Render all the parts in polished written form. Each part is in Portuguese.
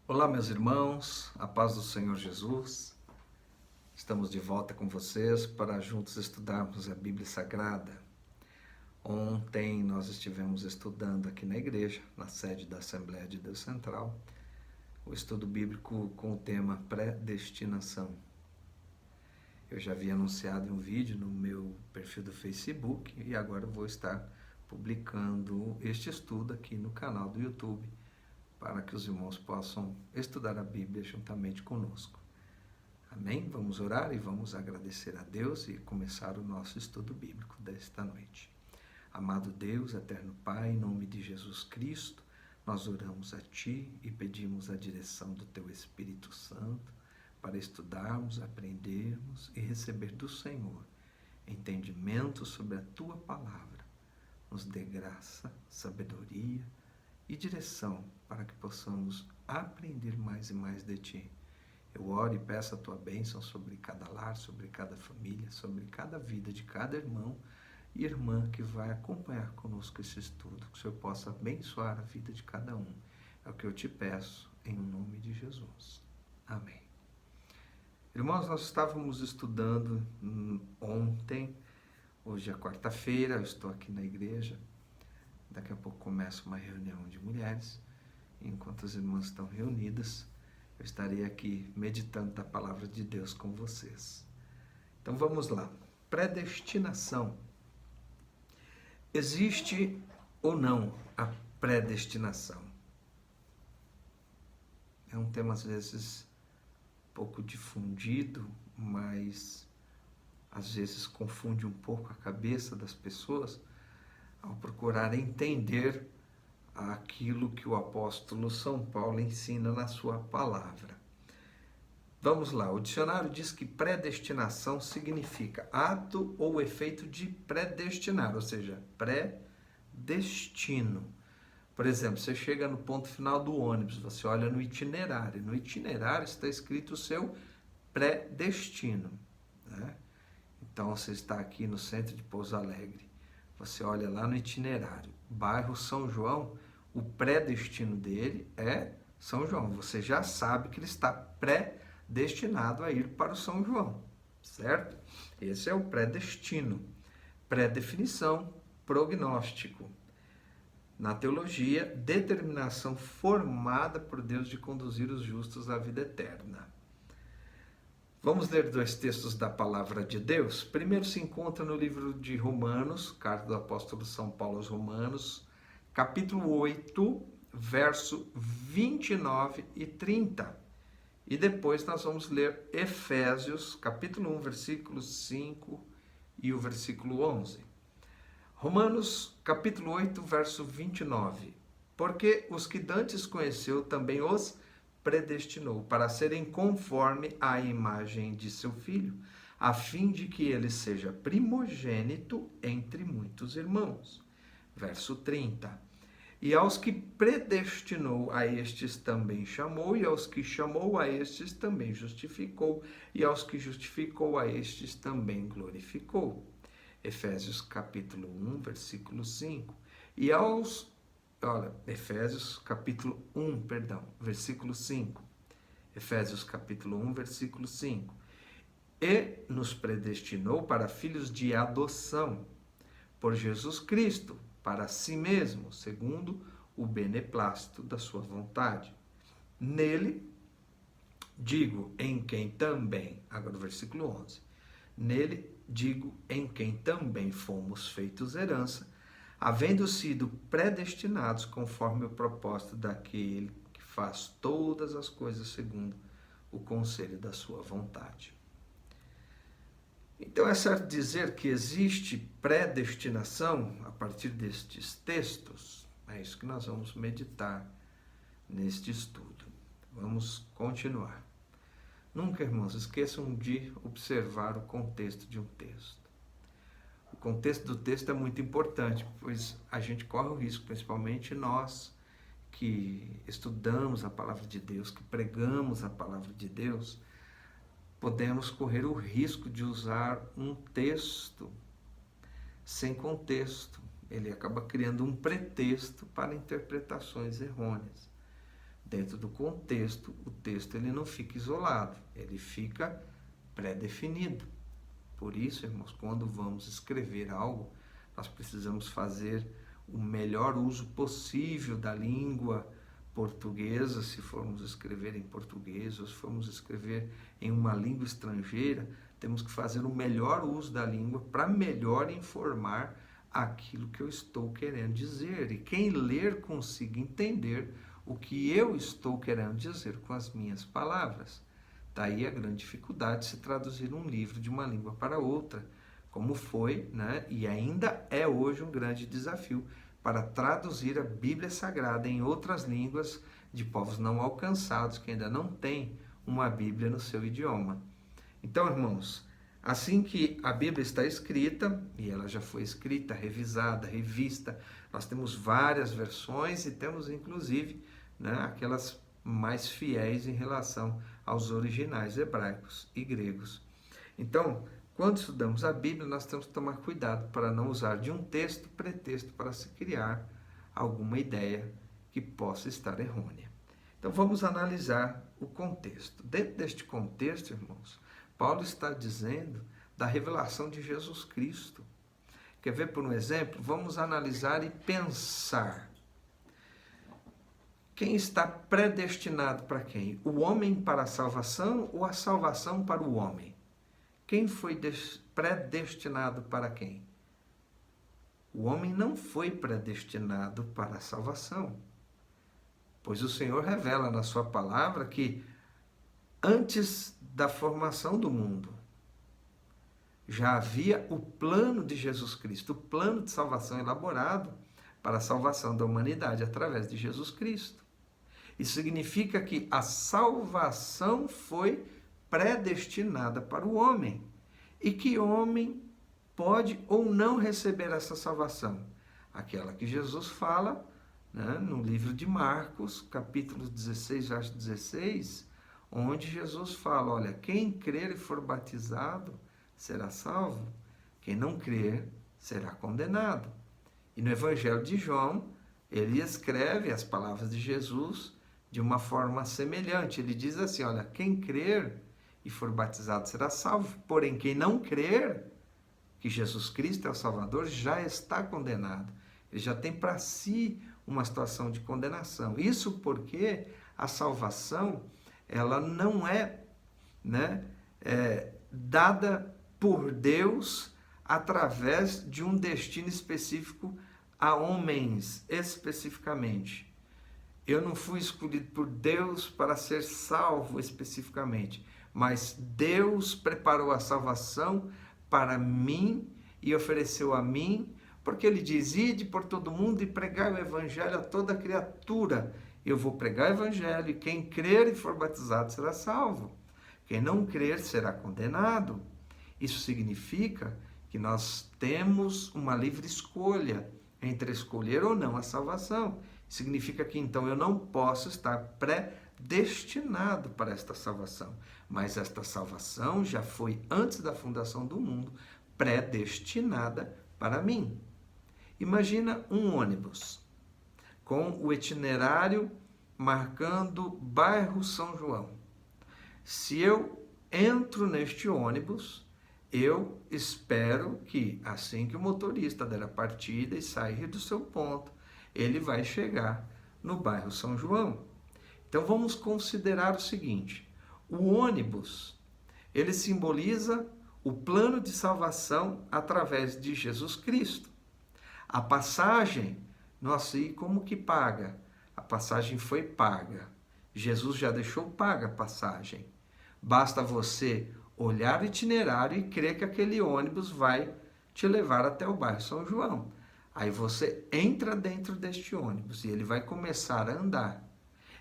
Olá, meus irmãos, a paz do Senhor Jesus. Estamos de volta com vocês para juntos estudarmos a Bíblia Sagrada. Ontem nós estivemos estudando aqui na igreja, na sede da Assembleia de Deus Central, o estudo bíblico com o tema predestinação. Eu já havia anunciado em um vídeo no meu perfil do Facebook e agora vou estar publicando este estudo aqui no canal do YouTube, para que os irmãos possam estudar a Bíblia juntamente conosco. Amém? Vamos orar e vamos agradecer a Deus e começar o nosso estudo bíblico desta noite. Amado Deus, eterno Pai, em nome de Jesus Cristo, nós oramos a Ti e pedimos a direção do Teu Espírito Santo para estudarmos, aprendermos e receber do Senhor entendimento sobre a Tua Palavra. Nos dê graça, sabedoria e direção para que possamos aprender mais e mais de Ti. Eu oro e peço a Tua bênção sobre cada lar, sobre cada família, sobre cada vida de cada irmão e irmã que vai acompanhar conosco esse estudo, que o Senhor possa abençoar a vida de cada um. É o que eu te peço, em nome de Jesus. Amém. Irmãos, nós estávamos estudando ontem, hoje é quarta-feira, eu estou aqui na igreja. Daqui a pouco começa uma reunião de mulheres. Enquanto as irmãs estão reunidas, eu estarei aqui meditando da palavra de Deus com vocês. Então vamos lá. Predestinação. Existe ou não a predestinação? É um tema às vezes um pouco difundido, mas às vezes confunde um pouco a cabeça das pessoas ao procurar entender aquilo que o apóstolo São Paulo ensina na sua palavra. Vamos lá, o dicionário diz que predestinação significa ato ou efeito de predestinar, ou seja, predestino. Por exemplo, você chega no ponto final do ônibus, você olha no itinerário está escrito o seu predestino, né? Então você está aqui no centro de Pouso Alegre, você olha lá no itinerário, bairro São João, o predestino dele é São João. Você já sabe que ele está predestinado a ir para o São João, certo? Esse é o predestino. Predefinição, prognóstico. Na teologia, determinação formada por Deus de conduzir os justos à vida eterna. Vamos ler dois textos da palavra de Deus. Primeiro se encontra no livro de Romanos, carta do apóstolo São Paulo aos Romanos, capítulo 8, verso 29 e 30. E depois nós vamos ler Efésios, capítulo 1, versículo 5 e o versículo 11. Romanos, capítulo 8, verso 29. Porque os que dantes conheceu também os predestinou para serem conforme à imagem de seu Filho, a fim de que ele seja primogênito entre muitos irmãos. Verso 30. E aos que predestinou, a estes também chamou, e aos que chamou, a estes também justificou, e aos que justificou, a estes também glorificou. Efésios capítulo 1, versículo 5. Efésios capítulo 1, versículo 5. Efésios capítulo 1, versículo 5. E nos predestinou para filhos de adoção, por Jesus Cristo, para si mesmo, segundo o beneplácito da sua vontade. Nele, digo, em quem também, agora o versículo 11. Nele, digo, em quem também fomos feitos herança, havendo sido predestinados conforme o propósito daquele que faz todas as coisas segundo o conselho da sua vontade. Então é certo dizer que existe predestinação a partir destes textos? É isso que nós vamos meditar neste estudo. Vamos continuar. Nunca, irmãos, esqueçam de observar o contexto de um texto. O contexto do texto é muito importante, pois a gente corre o risco, principalmente nós que estudamos a palavra de Deus, que pregamos a palavra de Deus, podemos correr o risco de usar um texto sem contexto. Ele acaba criando um pretexto para interpretações errôneas. dentro do contexto, o texto ele não fica isolado, ele fica pré-definido. Por isso, irmãos, quando vamos escrever algo, nós precisamos fazer o melhor uso possível da língua portuguesa, se formos escrever em português, ou se formos escrever em uma língua estrangeira, temos que fazer o melhor uso da língua para melhor informar aquilo que eu estou querendo dizer. E quem ler consiga entender o que eu estou querendo dizer com as minhas palavras. Daí a grande dificuldade de se traduzir um livro de uma língua para outra, como foi, né, e ainda é hoje um grande desafio para traduzir a Bíblia Sagrada em outras línguas de povos não alcançados, que ainda não têm uma Bíblia no seu idioma. Então, irmãos, assim que a Bíblia está escrita, e ela já foi escrita, revisada, revista, nós temos várias versões e temos, inclusive, né, aquelas mais fiéis em relação aos originais hebraicos e gregos. Então, quando estudamos a Bíblia, nós temos que tomar cuidado para não usar de um texto pretexto para se criar alguma ideia que possa estar errônea. Então, vamos analisar o contexto. Dentro deste contexto, irmãos, Paulo está dizendo da revelação de Jesus Cristo. Quer ver por um exemplo? Vamos analisar e pensar. Quem está predestinado para quem? O homem para a salvação ou a salvação para o homem? Quem foi predestinado para quem? O homem não foi predestinado para a salvação, pois o Senhor revela na sua palavra que antes da formação do mundo já havia o plano de Jesus Cristo, o plano de salvação elaborado para a salvação da humanidade através de Jesus Cristo. Isso significa que a salvação foi predestinada para o homem. E que homem pode ou não receber essa salvação? Aquela que Jesus fala, né, no livro de Marcos, capítulo 16, verso 16, onde Jesus fala, olha, quem crer e for batizado será salvo, quem não crer será condenado. E no Evangelho de João, ele escreve as palavras de Jesus de uma forma semelhante. Ele diz assim, olha, quem crer e for batizado será salvo, porém quem não crer que Jesus Cristo é o Salvador já está condenado. Ele já tem para si uma situação de condenação. Isso porque a salvação, ela não é, dada por Deus através de um destino específico a homens, especificamente. Eu não fui escolhido por Deus para ser salvo especificamente, mas Deus preparou a salvação para mim e ofereceu a mim, porque ele diz, ide por todo mundo e pregai o evangelho a toda criatura. Eu vou pregar o evangelho e quem crer e for batizado será salvo. Quem não crer será condenado. Isso significa que nós temos uma livre escolha entre escolher ou não a salvação. Significa que então eu não posso estar predestinado para esta salvação, mas esta salvação já foi antes da fundação do mundo predestinada para mim. Imagina um ônibus com o itinerário marcando bairro São João. Se eu entro neste ônibus, eu espero que assim que o motorista der a partida e sair do seu ponto, ele vai chegar no bairro São João. Então vamos considerar o seguinte, o ônibus, ele simboliza o plano de salvação através de Jesus Cristo. A passagem, nossa, e como que paga? A passagem foi paga. Jesus já deixou paga a passagem. Basta você olhar o itinerário e crer que aquele ônibus vai te levar até o bairro São João. Aí você entra dentro deste ônibus e ele vai começar a andar.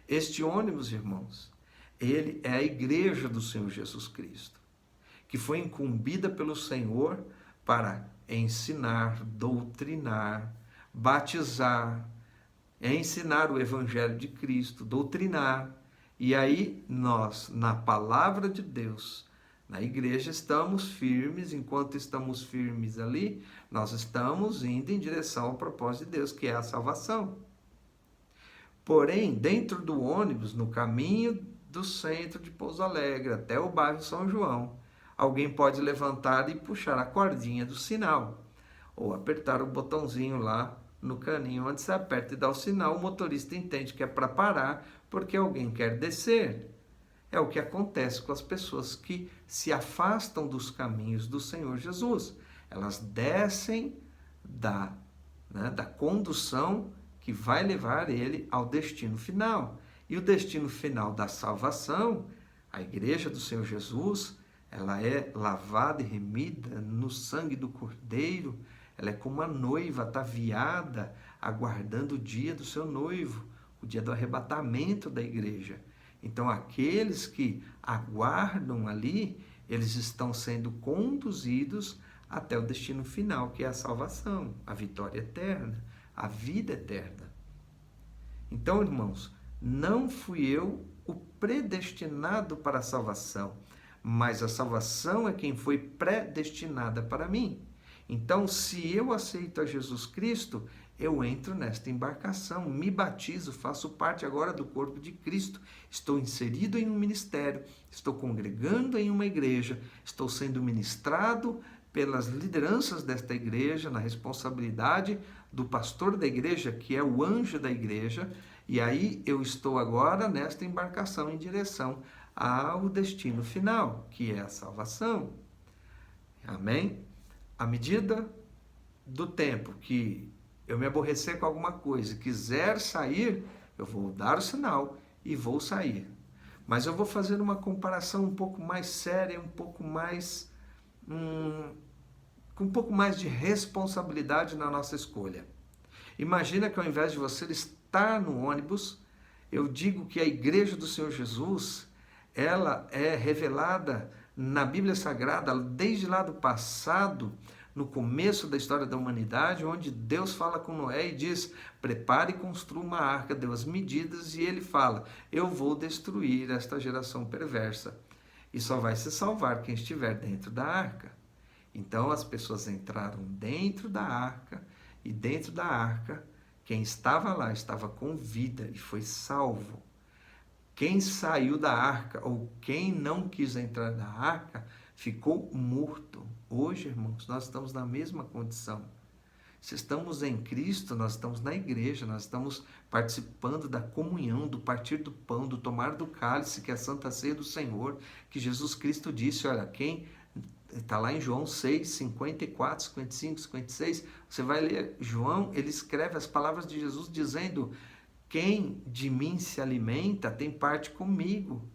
Este ônibus, irmãos, ele é a igreja do Senhor Jesus Cristo, que foi incumbida pelo Senhor para ensinar, doutrinar, batizar, ensinar o Evangelho de Cristo, doutrinar. E aí nós, na palavra de Deus, na igreja, estamos firmes. Enquanto estamos firmes ali, nós estamos indo em direção ao propósito de Deus, que é a salvação. Porém, dentro do ônibus, no caminho do centro de Pouso Alegre até o bairro São João, alguém pode levantar e puxar a cordinha do sinal, ou apertar o botãozinho lá no caninho onde você aperta e dá o sinal, o motorista entende que é para parar porque alguém quer descer. É o que acontece com as pessoas que se afastam dos caminhos do Senhor Jesus. Elas descem da condução que vai levar ele ao destino final. E o destino final da salvação, a igreja do Senhor Jesus, ela é lavada e remida no sangue do Cordeiro. Ela é como uma noiva ataviada, aguardando o dia do seu noivo, o dia do arrebatamento da igreja. Então, aqueles que aguardam ali, eles estão sendo conduzidos até o destino final, que é a salvação, a vitória eterna, a vida eterna. Então, irmãos, não fui eu o predestinado para a salvação, mas a salvação é quem foi predestinada para mim. Então, se eu aceito a Jesus Cristo, eu entro nesta embarcação, me batizo, faço parte agora do corpo de Cristo, estou inserido em um ministério, estou congregando em uma igreja, estou sendo ministrado pelas lideranças desta igreja, na responsabilidade do pastor da igreja, que é o anjo da igreja, e aí eu estou agora nesta embarcação em direção ao destino final, que é a salvação. Amém? À medida do tempo que eu me aborrecer com alguma coisa e quiser sair, eu vou dar o sinal e vou sair. Mas eu vou fazer uma comparação um pouco mais séria, um pouco mais com um pouco mais de responsabilidade na nossa escolha. Imagina que ao invés de você estar no ônibus, eu digo que a igreja do Senhor Jesus, ela é revelada na Bíblia Sagrada desde lá do passado, no começo da história da humanidade, onde Deus fala com Noé e diz: prepare e construa uma arca, deu as medidas, e ele fala: eu vou destruir esta geração perversa, e só vai se salvar quem estiver dentro da arca. Então as pessoas entraram dentro da arca, e dentro da arca, quem estava lá estava com vida e foi salvo. Quem saiu da arca, ou quem não quis entrar na arca, ficou morto. Hoje, irmãos, nós estamos na mesma condição. Se estamos em Cristo, nós estamos na igreja, nós estamos participando da comunhão, do partir do pão, do tomar do cálice, que é a Santa Ceia do Senhor, que Jesus Cristo disse, olha, quem está lá em João 6, 54, 55, 56, você vai ler João, ele escreve as palavras de Jesus dizendo: quem de mim se alimenta tem parte comigo.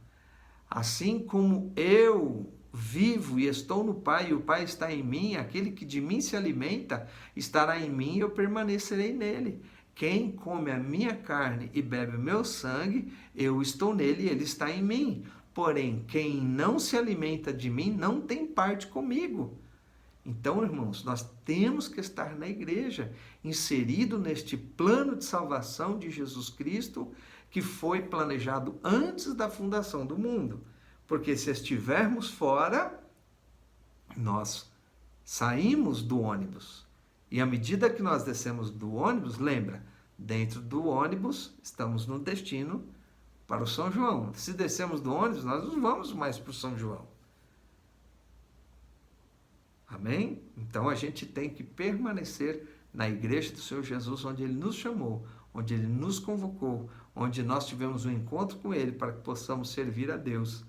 Assim como eu vivo e estou no Pai e o Pai está em mim, aquele que de mim se alimenta estará em mim e eu permanecerei nele. Quem come a minha carne e bebe o meu sangue, eu estou nele e ele está em mim. Porém, quem não se alimenta de mim não tem parte comigo. Então, irmãos, nós temos que estar na igreja, inserido neste plano de salvação de Jesus Cristo, que foi planejado antes da fundação do mundo. Porque se estivermos fora, nós saímos do ônibus. E à medida que nós descemos do ônibus, lembra, dentro do ônibus estamos no destino para o São João. Se descemos do ônibus, nós não vamos mais para o São João. Amém? Então a gente tem que permanecer na igreja do Senhor Jesus, onde Ele nos chamou, onde Ele nos convocou, onde nós tivemos um encontro com Ele para que possamos servir a Deus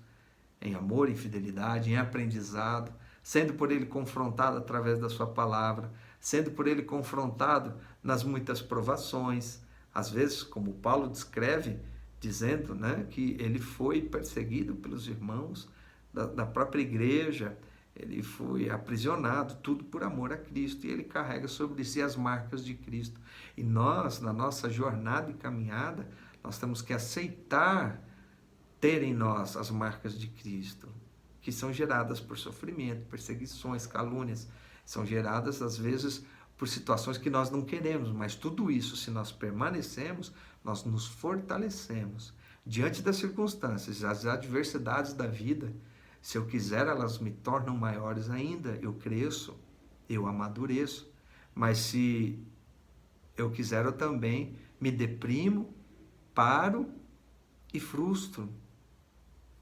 em amor, em fidelidade, em aprendizado, sendo por Ele confrontado através da sua palavra, sendo por Ele confrontado nas muitas provações, às vezes, como Paulo descreve, dizendo, né, que ele foi perseguido pelos irmãos da própria igreja, ele foi aprisionado, tudo por amor a Cristo, e ele carrega sobre si as marcas de Cristo. E nós, na nossa jornada e caminhada, nós temos que aceitar ter em nós as marcas de Cristo, que são geradas por sofrimento, perseguições, calúnias, são geradas às vezes por situações que nós não queremos, mas tudo isso, se nós permanecemos, nós nos fortalecemos diante das circunstâncias, as adversidades da vida. Se eu quiser, elas me tornam maiores ainda, eu cresço, eu amadureço. Mas se eu quiser, eu também me deprimo, paro e frustro.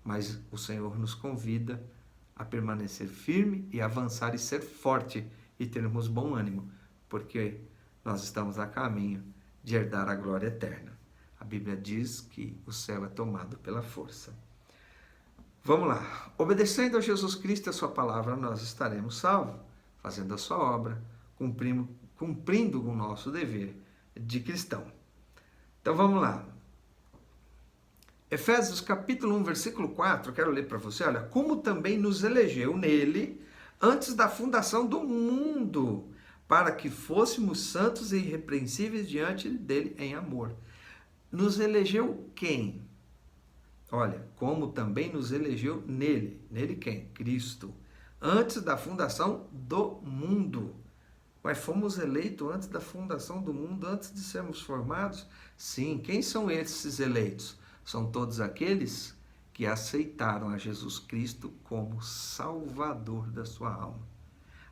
Mas o Senhor nos convida a permanecer firme e avançar e ser forte e termos bom ânimo, porque nós estamos a caminho de herdar a glória eterna. A Bíblia diz que o céu é tomado pela força. Vamos lá. Obedecendo a Jesus Cristo e a sua palavra, nós estaremos salvos, fazendo a sua obra, cumprindo o nosso dever de cristão. Então vamos lá. Efésios capítulo 1, versículo 4, quero ler para você. Olha, como também nos elegeu nele antes da fundação do mundo, para que fôssemos santos e irrepreensíveis diante dele em amor. Nos elegeu quem? Olha, como também nos elegeu nele. Nele quem? Cristo. Antes da fundação do mundo. Mas fomos eleitos antes da fundação do mundo, antes de sermos formados? Sim. Quem são esses eleitos? São todos aqueles que aceitaram a Jesus Cristo como Salvador da sua alma.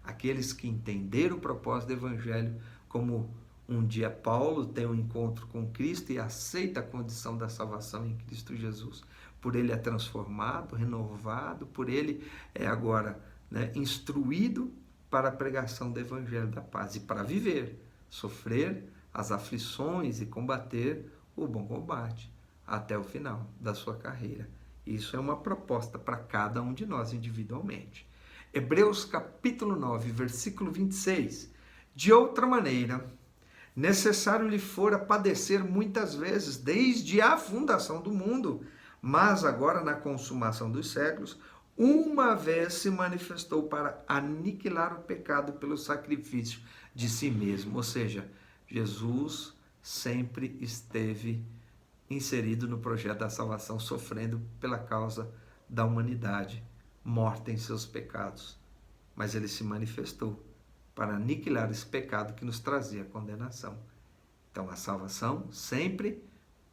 Aqueles que entenderam o propósito do Evangelho, como um dia Paulo tem um encontro com Cristo e aceita a condição da salvação em Cristo Jesus. Por ele é transformado, renovado, por ele é agora instruído para a pregação do Evangelho da paz e para viver, sofrer as aflições e combater o bom combate até o final da sua carreira. Isso é uma proposta para cada um de nós individualmente. Hebreus capítulo 9, versículo 26. De outra maneira, necessário lhe fora padecer muitas vezes, desde a fundação do mundo, mas agora na consumação dos séculos, uma vez se manifestou para aniquilar o pecado pelo sacrifício de si mesmo. Ou seja, Jesus sempre esteve inserido no projeto da salvação, sofrendo pela causa da humanidade, morta em seus pecados. Mas ele se manifestou para aniquilar esse pecado que nos trazia condenação. Então, a salvação sempre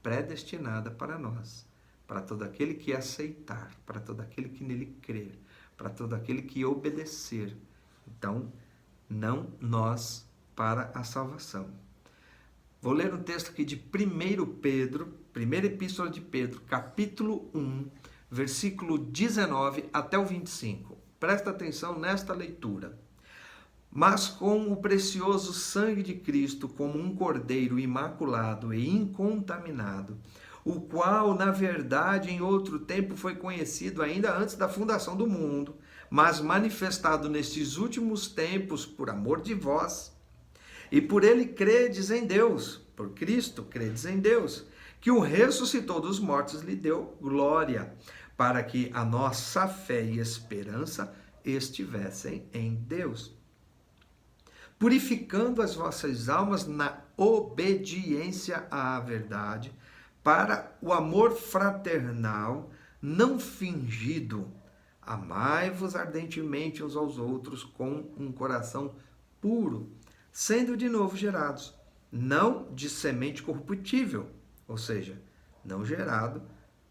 predestinada para nós, para todo aquele que aceitar, para todo aquele que nele crer, para todo aquele que obedecer. Então, não nós para a salvação. Vou ler um texto aqui de 1 Pedro, primeira epístola de Pedro, capítulo 1, versículo 19 até o 25. Presta atenção nesta leitura. Mas com o precioso sangue de Cristo, como um cordeiro imaculado e incontaminado, o qual, na verdade, em outro tempo foi conhecido ainda antes da fundação do mundo, mas manifestado nestes últimos tempos por amor de vós, e por ele credes em Deus, por Cristo credes em Deus, que o ressuscitou dos mortos lhe deu glória, para que a nossa fé e esperança estivessem em Deus, purificando as vossas almas na obediência à verdade, para o amor fraternal não fingido. Amai-vos ardentemente uns aos outros com um coração puro, sendo de novo gerados, não de semente corruptível, ou seja, não gerado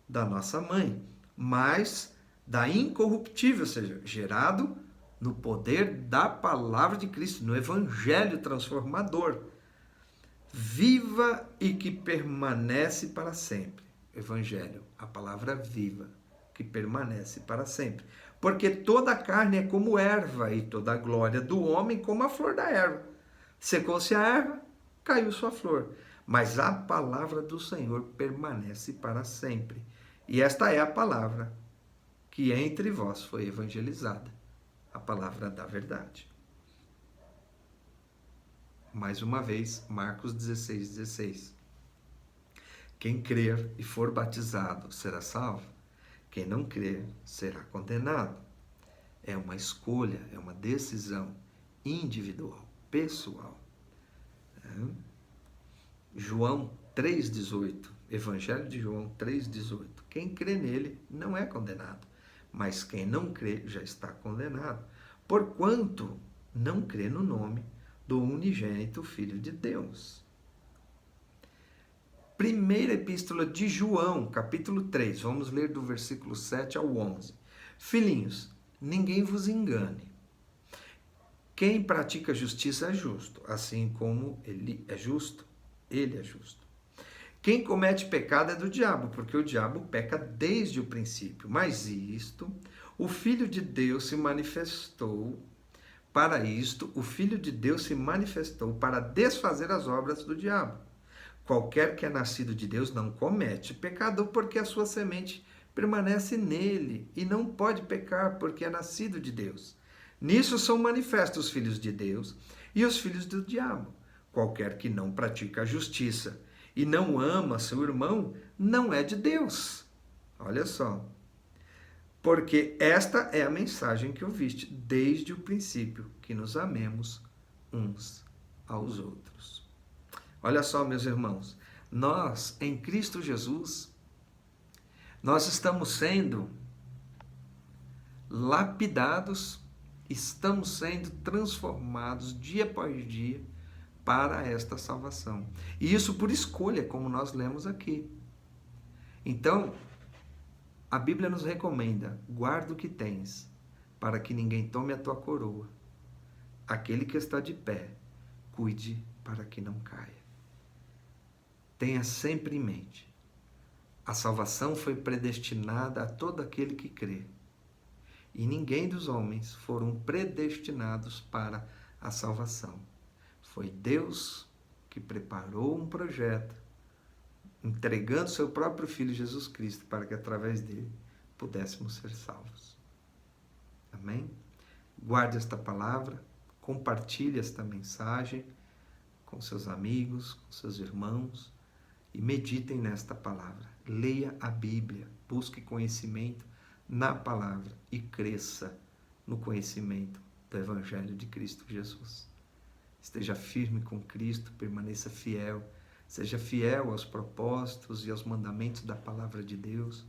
da nossa mãe, mas da incorruptível, ou seja, gerado no poder da palavra de Cristo, no evangelho transformador, viva e que permanece para sempre. Evangelho, a palavra viva, que permanece para sempre. Porque toda a carne é como erva, e toda a glória do homem como a flor da erva. Secou-se a erva, caiu sua flor. Mas a palavra do Senhor permanece para sempre. E esta é a palavra que entre vós foi evangelizada, a palavra da verdade. Mais uma vez, Marcos 16:16. Quem crer e for batizado será salvo. Quem não crer será condenado. É uma escolha, é uma decisão individual, pessoal. João 3,18, Evangelho de João 3,18. Quem crê nele não é condenado, mas quem não crê já está condenado, porquanto não crê no nome do unigênito Filho de Deus. Primeira epístola de João, capítulo 3, vamos ler do versículo 7 ao 11. Filhinhos, ninguém vos engane. Quem pratica justiça é justo, assim como ele é justo. Quem comete pecado é do diabo, porque o diabo peca desde o princípio. Mas o Filho de Deus se manifestou para desfazer as obras do diabo. Qualquer que é nascido de Deus não comete pecado, porque a sua semente permanece nele e não pode pecar, porque é nascido de Deus. Nisso são manifestos os filhos de Deus e os filhos do diabo. Qualquer que não pratica a justiça e não ama seu irmão, não é de Deus. Olha só. Porque esta é a mensagem que ouviste desde o princípio, que nos amemos uns aos outros. Olha só, meus irmãos, nós, em Cristo Jesus, nós estamos sendo lapidados, estamos sendo transformados dia após dia para esta salvação. E isso por escolha, como nós lemos aqui. Então, a Bíblia nos recomenda: guarda o que tens, para que ninguém tome a tua coroa. Aquele que está de pé, cuide para que não caia. Tenha sempre em mente, a salvação foi predestinada a todo aquele que crê. E ninguém dos homens foram predestinados para a salvação. Foi Deus que preparou um projeto, entregando seu próprio Filho Jesus Cristo, para que através dele pudéssemos ser salvos. Amém? Guarde esta palavra, compartilhe esta mensagem com seus amigos, com seus irmãos, e meditem nesta palavra. Leia a Bíblia, busque conhecimento na palavra e cresça no conhecimento do Evangelho de Cristo Jesus. Esteja firme com Cristo, permaneça fiel, seja fiel aos propósitos e aos mandamentos da palavra de Deus,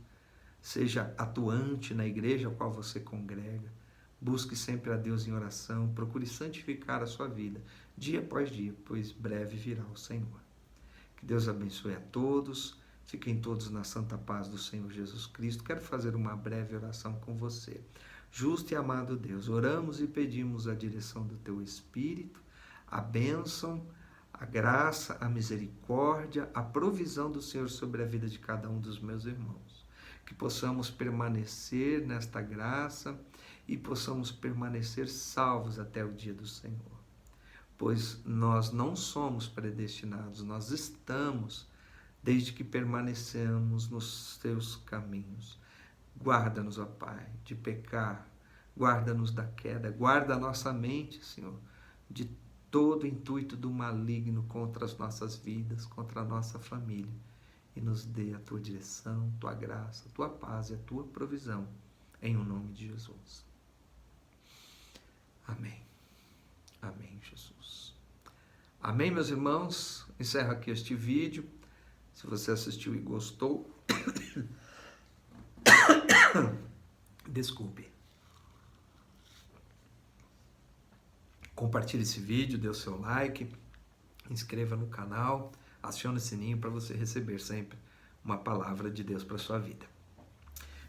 seja atuante na igreja a qual você congrega, busque sempre a Deus em oração, procure santificar a sua vida, dia após dia, pois breve virá o Senhor. Que Deus abençoe a todos, fiquem todos na santa paz do Senhor Jesus Cristo. Quero fazer uma breve oração com você. Justo e amado Deus, oramos e pedimos a direção do Teu Espírito, a bênção, a graça, a misericórdia, a provisão do Senhor sobre a vida de cada um dos meus irmãos. Que possamos permanecer nesta graça e possamos permanecer salvos até o dia do Senhor. Pois nós não somos predestinados, nós estamos, desde que permanecemos nos Teus caminhos. Guarda-nos, ó Pai, de pecar, guarda-nos da queda, guarda a nossa mente, Senhor, de todo intuito do maligno contra as nossas vidas, contra a nossa família, e nos dê a Tua direção, Tua graça, Tua paz e a Tua provisão, em o nome de Jesus. Amém. Amém, Jesus. Amém, meus irmãos? Encerro aqui este vídeo. Se você assistiu e gostou, desculpe. Compartilhe esse vídeo, dê o seu like, inscreva no canal, acione o sininho para você receber sempre uma palavra de Deus para a sua vida.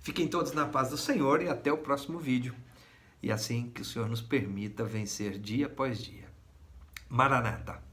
Fiquem todos na paz do Senhor e até o próximo vídeo. E assim que o Senhor nos permita vencer dia após dia. Maranata!